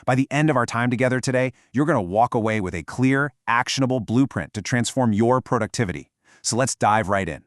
By the end of our time together today, you're going to walk away with a clear, actionable blueprint to transform your productivity. So let's dive right in.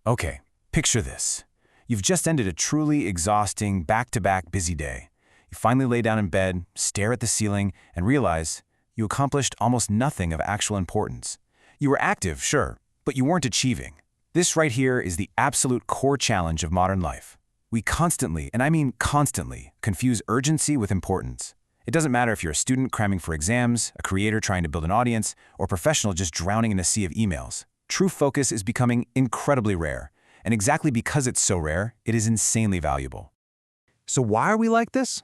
Okay, picture this. You've just ended a truly exhausting, back-to-back busy day. You finally lay down in bed, stare at the ceiling, and realize you accomplished almost nothing of actual importance. You were active, sure, but you weren't achieving. This right here is the absolute core challenge of modern life. We constantly, and I mean constantly, confuse urgency with importance. It doesn't matter if you're a student cramming for exams, a creator trying to build an audience, or a professional just drowning in a sea of emails. True focus is becoming incredibly rare. And exactly because it's so rare, it is insanely valuable. So why are we like this?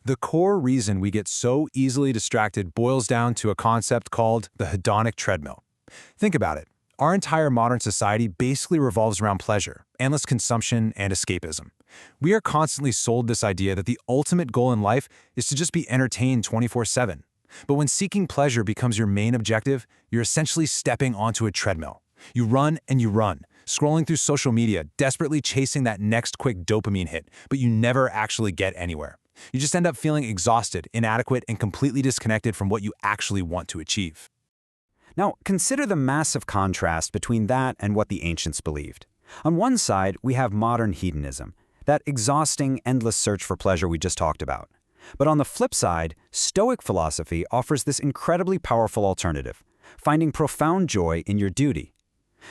The core reason we get so easily distracted boils down to a concept called the hedonic treadmill. Think about it. Our entire modern society basically revolves around pleasure, endless consumption, and escapism. We are constantly sold this idea that the ultimate goal in life is to just be entertained 24/7. But when seeking pleasure becomes your main objective, you're essentially stepping onto a treadmill. You run and you run, scrolling through social media, desperately chasing that next quick dopamine hit, but you never actually get anywhere. You just end up feeling exhausted, inadequate, and completely disconnected from what you actually want to achieve. Now, consider the massive contrast between that and what the ancients believed. On one side, we have modern hedonism, that exhausting, endless search for pleasure we just talked about. But on the flip side, Stoic philosophy offers this incredibly powerful alternative, finding profound joy in your duty.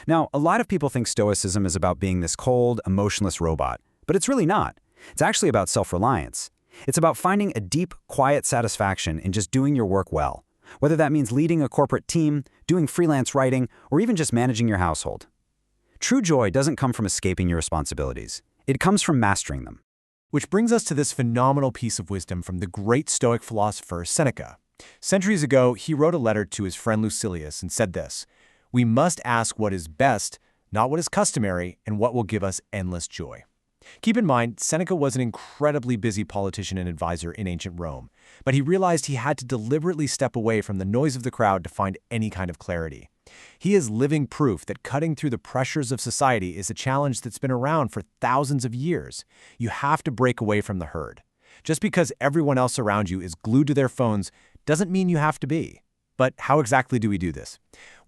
Now, a lot of people think Stoicism is about being this cold, emotionless robot, but it's really not. It's actually about self-reliance. It's about finding a deep, quiet satisfaction in just doing your work well, whether that means leading a corporate team, doing freelance writing, or even just managing your household. True joy doesn't come from escaping your responsibilities. It comes from mastering them. Which brings us to this phenomenal piece of wisdom from the great Stoic philosopher Seneca. Centuries ago, he wrote a letter to his friend Lucilius and said this: "We must ask what is best, not what is customary, and what will give us endless joy." Keep in mind, Seneca was an incredibly busy politician and advisor in ancient Rome, but he realized he had to deliberately step away from the noise of the crowd to find any kind of clarity. He is living proof that cutting through the pressures of society is a challenge that's been around for thousands of years. You have to break away from the herd. Just because everyone else around you is glued to their phones doesn't mean you have to be. But how exactly do we do this?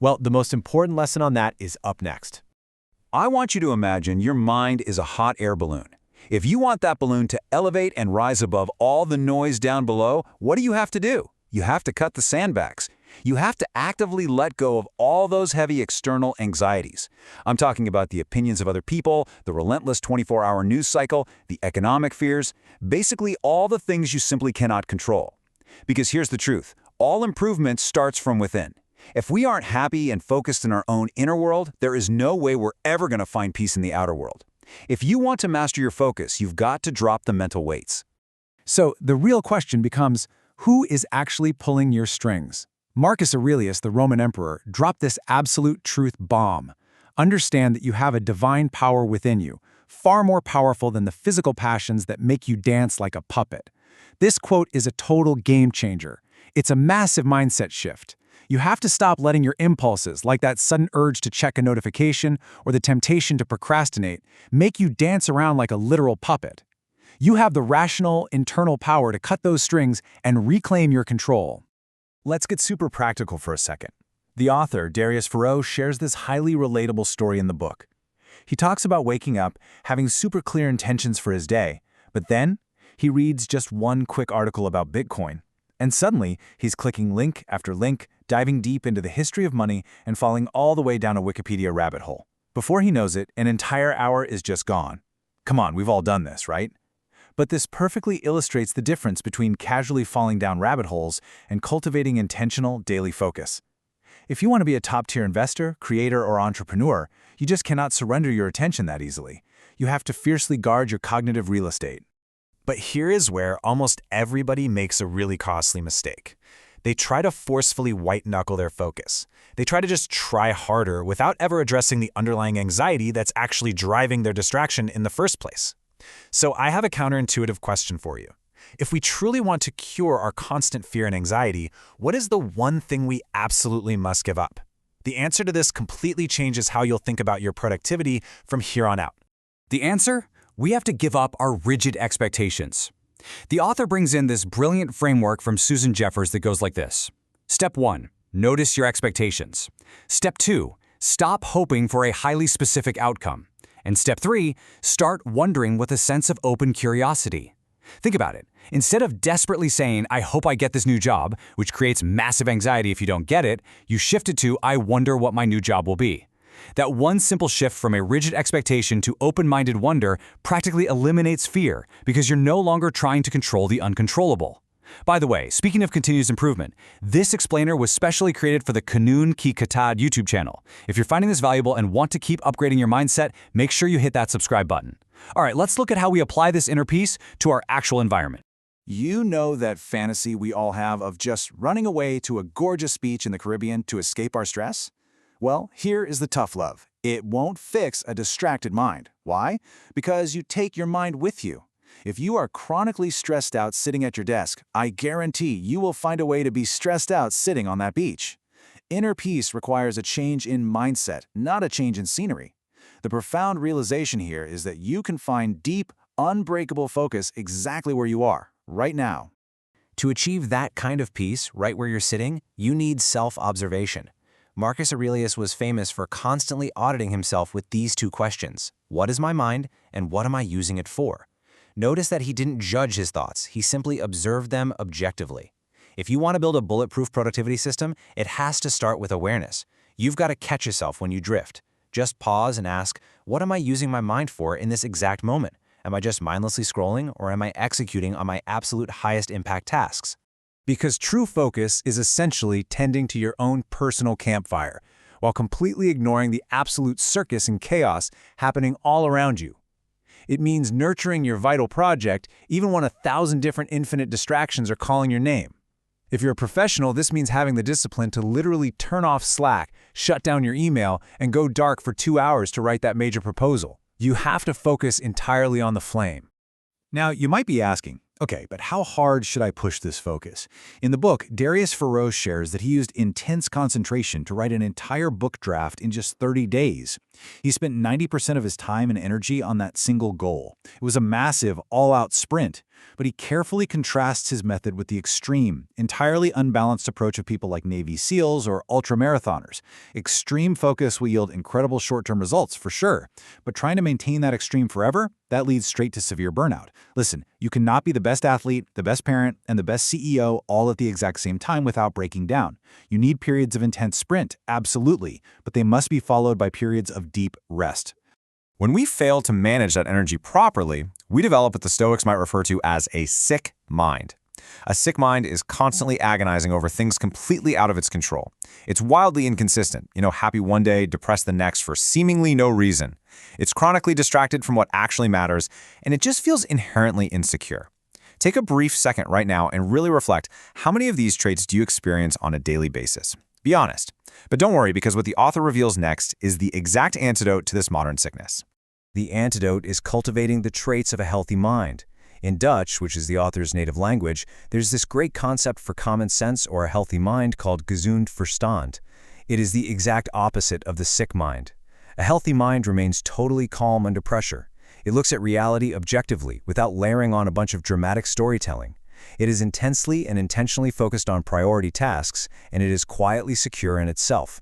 Well, the most important lesson on that is up next. I want you to imagine your mind is a hot air balloon. If you want that balloon to elevate and rise above all the noise down below, what do? You have to cut the sandbags. You have to actively let go of all those heavy external anxieties. I'm talking about the opinions of other people, the relentless 24-hour news cycle, the economic fears, basically all the things you simply cannot control. Because here's the truth, all improvement starts from within. If we aren't happy and focused in our own inner world, there is no way we're ever going to find peace in the outer world. If you want to master your focus, you've got to drop the mental weights. So the real question becomes, who is actually pulling your strings? Marcus Aurelius, the Roman emperor, dropped this absolute truth bomb. Understand that you have a divine power within you, far more powerful than the physical passions that make you dance like a puppet. This quote is a total game changer. It's a massive mindset shift. You have to stop letting your impulses, like that sudden urge to check a notification or the temptation to procrastinate, make you dance around like a literal puppet. You have the rational, internal power to cut those strings and reclaim your control. Let's get super practical for a second. The author, Darius Foroux, shares this highly relatable story in the book. He talks about waking up, having super clear intentions for his day, but then he reads just one quick article about Bitcoin. And suddenly, he's clicking link after link, diving deep into the history of money and falling all the way down a Wikipedia rabbit hole. Before he knows it, an entire hour is just gone. Come on, we've all done this, right? But this perfectly illustrates the difference between casually falling down rabbit holes and cultivating intentional daily focus. If you want to be a top-tier investor, creator, or entrepreneur, you just cannot surrender your attention that easily. You have to fiercely guard your cognitive real estate. But here is where almost everybody makes a really costly mistake. They try to forcefully white-knuckle their focus. They try to just try harder without ever addressing the underlying anxiety that's actually driving their distraction in the first place. So I have a counterintuitive question for you. If we truly want to cure our constant fear and anxiety, what is the one thing we absolutely must give up? The answer to this completely changes how you'll think about your productivity from here on out. The answer? We have to give up our rigid expectations. The author brings in this brilliant framework from Susan Jeffers that goes like this. Step 1. Notice your expectations. Step 2. Stop hoping for a highly specific outcome. And Step 3. Start wondering with a sense of open curiosity. Think about it. Instead of desperately saying, I hope I get this new job, which creates massive anxiety if you don't get it, you shift it to, I wonder what my new job will be. That one simple shift from a rigid expectation to open-minded wonder practically eliminates fear because you're no longer trying to control the uncontrollable. By the way, speaking of continuous improvement, this explainer was specially created for the Kanun Ki Katad YouTube channel. If you're finding this valuable and want to keep upgrading your mindset, make sure you hit that subscribe button. All right, let's look at how we apply this inner peace to our actual environment. You know that fantasy we all have of just running away to a gorgeous beach in the Caribbean to escape our stress? Well, here is the tough love. It won't fix a distracted mind. Why? Because you take your mind with you. If you are chronically stressed out sitting at your desk, I guarantee you will find a way to be stressed out sitting on that beach. Inner peace requires a change in mindset, not a change in scenery. The profound realization here is that you can find deep, unbreakable focus exactly where you are, right now. To achieve that kind of peace right where you're sitting, you need self-observation. Marcus Aurelius was famous for constantly auditing himself with these two questions. What is my mind, and what am I using it for? Notice that he didn't judge his thoughts, he simply observed them objectively. If you want to build a bulletproof productivity system, it has to start with awareness. You've got to catch yourself when you drift. Just pause and ask, what am I using my mind for in this exact moment? Am I just mindlessly scrolling, or am I executing on my absolute highest impact tasks? Because true focus is essentially tending to your own personal campfire, while completely ignoring the absolute circus and chaos happening all around you. It means nurturing your vital project even when 1,000 different infinite distractions are calling your name. If you're a professional, this means having the discipline to literally turn off Slack, shut down your email, and go dark for 2 hours to write that major proposal. You have to focus entirely on the flame. Now, you might be asking, okay, but how hard should I push this focus? In the book, Darius Foroux shares that he used intense concentration to write an entire book draft in just 30 days. He spent 90% of his time and energy on that single goal. It was a massive, all-out sprint, but he carefully contrasts his method with the extreme, entirely unbalanced approach of people like Navy SEALs or ultramarathoners. Extreme focus will yield incredible short-term results, for sure, but trying to maintain that extreme forever, that leads straight to severe burnout. Listen, you cannot be the best athlete, the best parent, and the best CEO all at the exact same time without breaking down. You need periods of intense sprint, absolutely, but they must be followed by periods of deep rest. When we fail to manage that energy properly, we develop what the Stoics might refer to as a sick mind. A sick mind is constantly agonizing over things completely out of its control. It's wildly inconsistent, happy one day, depressed the next for seemingly no reason. It's chronically distracted from what actually matters, and it just feels inherently insecure. Take a brief second right now and really reflect, how many of these traits do you experience on a daily basis? Be honest. But don't worry, because what the author reveals next is the exact antidote to this modern sickness. The antidote is cultivating the traits of a healthy mind. In Dutch, which is the author's native language, there's this great concept for common sense or a healthy mind called gezond verstand. It is the exact opposite of the sick mind. A healthy mind remains totally calm under pressure. It looks at reality objectively, without layering on a bunch of dramatic storytelling. It is intensely and intentionally focused on priority tasks, and it is quietly secure in itself.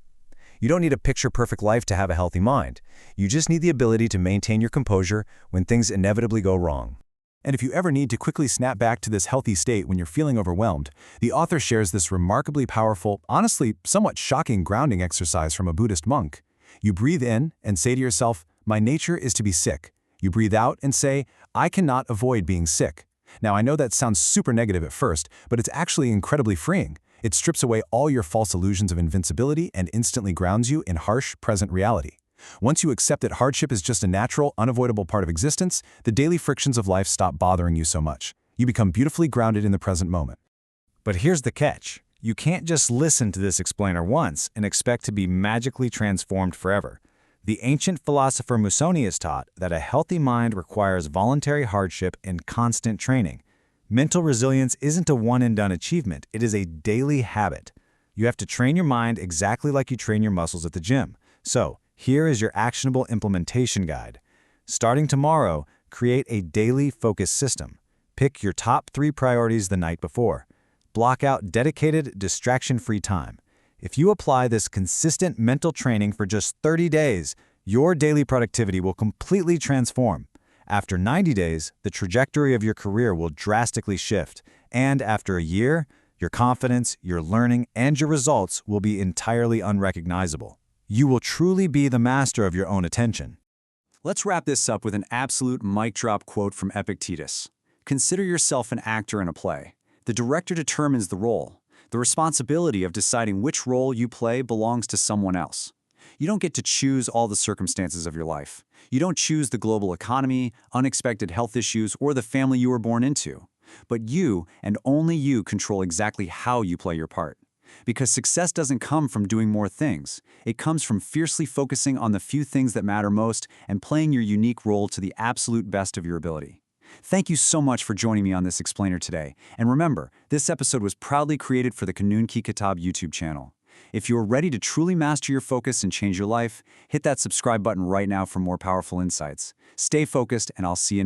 You don't need a picture-perfect life to have a healthy mind. You just need the ability to maintain your composure when things inevitably go wrong. And if you ever need to quickly snap back to this healthy state when you're feeling overwhelmed, the author shares this remarkably powerful, honestly somewhat shocking grounding exercise from a Buddhist monk. You breathe in and say to yourself, my nature is to be sick. You breathe out and say, I cannot avoid being sick. Now, I know that sounds super negative at first, but it's actually incredibly freeing. It strips away all your false illusions of invincibility and instantly grounds you in harsh, present reality. Once you accept that hardship is just a natural, unavoidable part of existence, the daily frictions of life stop bothering you so much. You become beautifully grounded in the present moment. But here's the catch. You can't just listen to this explainer once and expect to be magically transformed forever. The ancient philosopher Musonius taught that a healthy mind requires voluntary hardship and constant training. Mental resilience isn't a one-and-done achievement, it is a daily habit. You have to train your mind exactly like you train your muscles at the gym. So, here is your actionable implementation guide. Starting tomorrow, create a daily focus system. Pick your top 3 priorities the night before. Block out dedicated, distraction-free time. If you apply this consistent mental training for just 30 days, your daily productivity will completely transform. After 90 days, the trajectory of your career will drastically shift, and after a year, your confidence, your learning, and your results will be entirely unrecognizable. You will truly be the master of your own attention. Let's wrap this up with an absolute mic drop quote from Epictetus. Consider yourself an actor in a play. The director determines the role. The responsibility of deciding which role you play belongs to someone else. You don't get to choose all the circumstances of your life. You don't choose the global economy, unexpected health issues, or the family you were born into. But you, and only you, control exactly how you play your part. Because success doesn't come from doing more things. It comes from fiercely focusing on the few things that matter most and playing your unique role to the absolute best of your ability. Thank you so much for joining me on this explainer today. And remember, this episode was proudly created for the Kanun Ki Kitab YouTube channel. If you're ready to truly master your focus and change your life, hit that subscribe button right now for more powerful insights. Stay focused, and I'll see you